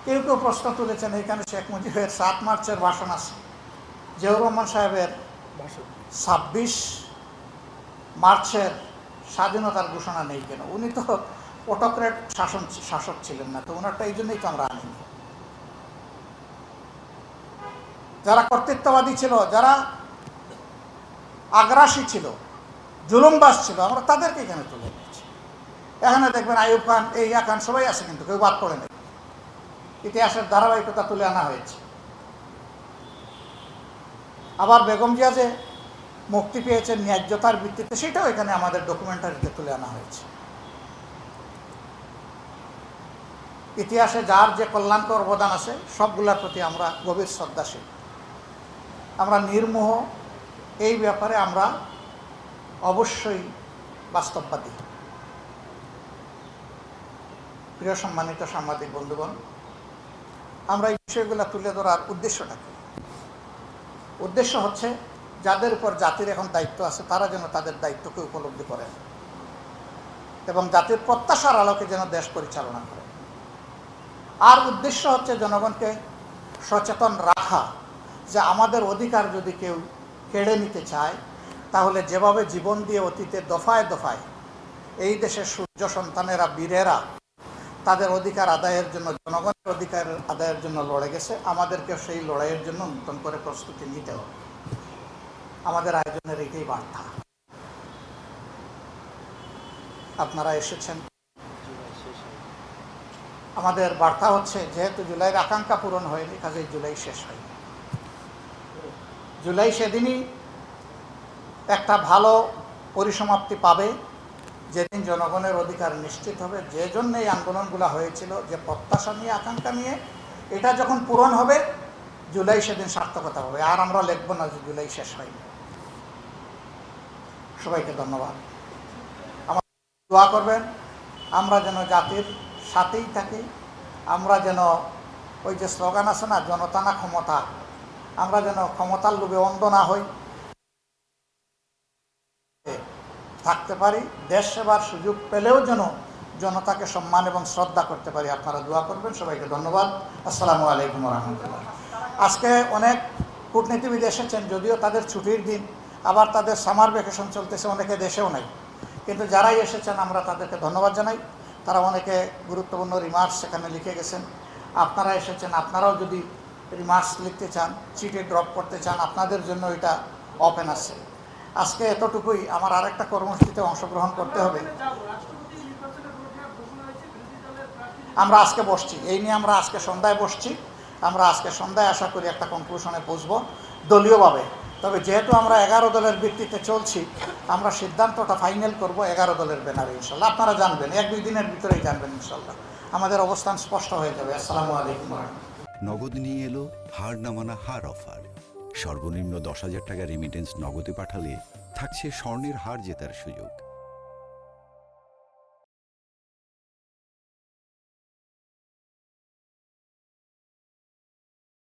কেউ কেউ প্রশ্ন তুলেছেন এখানে শেখ মুজিবের 7 মার্চের ভাষণ আছে, জিয়াউর রহমান সাহেবের 26 মার্চের স্বাধীনতার ঘোষণা নেই কেন? উনি তো অটোক্রেট শাসক ছিলেন না, তো ওনারটা এই জন্যই তো আমরা আনিনি। যারা কর্তৃত্ববাদী ছিল, যারা আগ্রাসী ছিল, জুলুমবাজ ছিল, আমরা তাদেরকে এখানে তুলে নিয়েছি। এখানে দেখবেন আইয়ুব খান, ইয়া খান সবাই আছে, কিন্তু কেউ বাদ পড়ে নেই। ইতিহাসের ধারাবাহিকতা তুলে আনা হয়েছে। আবার বেগম জিয়া যে মুক্তি পেয়েছেন ন্যায্যতার ভিত্তিতে, সেটাও এখানে আমাদের ডকুমেন্টারিতে তুলে আনা হয়েছে। ইতিহাসে যার যে কল্যাণকর অবদান আছে সবগুলোর প্রতি আমরা গভীর শ্রদ্ধাশীল, আমরা নির্মোহ, এই ব্যাপারে আমরা অবশ্যই বাস্তববাদী। প্রিয় সম্মানিত সাংবাদিক বন্ধুগণ, আমরা এই বিষয়গুলো তুলে ধরার উদ্দেশ্যটা কি? উদ্দেশ্য হচ্ছে যাদের উপর জাতির এখন দায়িত্ব আছে তারা যেন তাদের দায়িত্বকে উপলব্ধি করেন এবং জাতির প্রত্যাশার আলোকে যেন দেশ পরিচালনা করে। আর উদ্দেশ্য হচ্ছে জনগণকে সচেতন রাখা যে আমাদের অধিকার যদি কেউ কেড়ে নিতে চায়, তাহলে যেভাবে জীবন দিয়ে অতীতে দফায় দফায় এই দেশের সূর্য সন্তানেরা, বীরেরা তাদের অধিকার আদায়ের জন্য, জনগণের অধিকার আদায়ের জন্য লড়ে গেছে, আমাদেরকে সেই লড়াইয়ের জন্য নতুন করে প্রস্তুতি নিতে হবে। আমাদের আয়োজনের এইটাই বার্তা। আপনারা এসেছেন, আমাদের বার্তা হচ্ছে যেহেতু জুলাইয়ের আকাঙ্ক্ষা পূরণ হয়নি, কাজেই জুলাই শেষ হয়নি। জুলাই সেদিনই একটা ভালো পরিসমাপ্তি পাবে যেদিন জনগণের অধিকার নিশ্চিত হবে। যে জন্য এই আন্দোলনগুলো হয়েছিল, যে প্রত্যাশা নিয়ে, আকাঙ্ক্ষা নিয়ে, এটা যখন পূরণ হবে জুলাই সেদিন সার্থকতা হবে। আর আমরা লিখব না যে জুলাই শেষ হয়নি। সবাইকে ধন্যবাদ। আমার দোয়া করবেন আমরা যেন জাতির সাথেই থাকি, আমরা যেন ওই যে স্লোগান আছে না, জনতা না ক্ষমতা, আমরা যেন ক্ষমতার লোভে অন্ধ না হই, থাকতে পারি, দেশ সেবার সুযোগ পেলেও যেন জনতাকে সম্মান এবং শ্রদ্ধা করতে পারি। আপনারা দোয়া করবেন। সবাইকে ধন্যবাদ। আসসালামু আলাইকুম রহমতুল্লাহ। আজকে অনেক কূটনীতিবিদ এসেছেন, যদিও তাদের ছুটির দিন, আবার তাদের সামার ভ্যাকেশন চলতেছে, অনেকে দেশেও নাই, কিন্তু যারাই এসেছেন আমরা তাদেরকে ধন্যবাদ জানাই। তারা অনেকে গুরুত্বপূর্ণ রিমার্কস সেখানে লিখে গেছেন। আপনারা এসেছেন, আপনারাও যদি রিমার্কস লিখতে চান, চিঠি ড্রপ করতে চান, আপনাদের জন্য এটা ওপেন আছে। আজকে এতটুকুই। আমার আরেকটা কর্মসূচিতে অংশগ্রহণ করতে হবে। আমরা আজকে বসছি, এই নিয়ে আমরা আজকে সন্ধ্যায় বসছি। আমরা আজকে সন্ধ্যায় আশা করি একটা কনক্লুশনে পৌঁছবো দলীয়ভাবে। তবে যেহেতু আমরা 11 দলের ভিত্তিতে চলছি, আমরা সিদ্ধান্তটা ফাইনাল করব 11 দলের ব্যানারে ইনশাল্লাহ। আপনারা জানবেন, 1-2 দিনের ভিতরেই জানবেন ইনশাল্লাহ। আমাদের অবস্থান স্পষ্ট হয়ে যাবে। আসসালামু আলাইকুম। নগদ নিয়ে এলো হার না মানা হার অফার। সর্বনিম্ন 10,000 টাকা রেমিটেন্স নগদে পাঠালে থাকছে স্বর্ণের হার জেতার সুযোগ।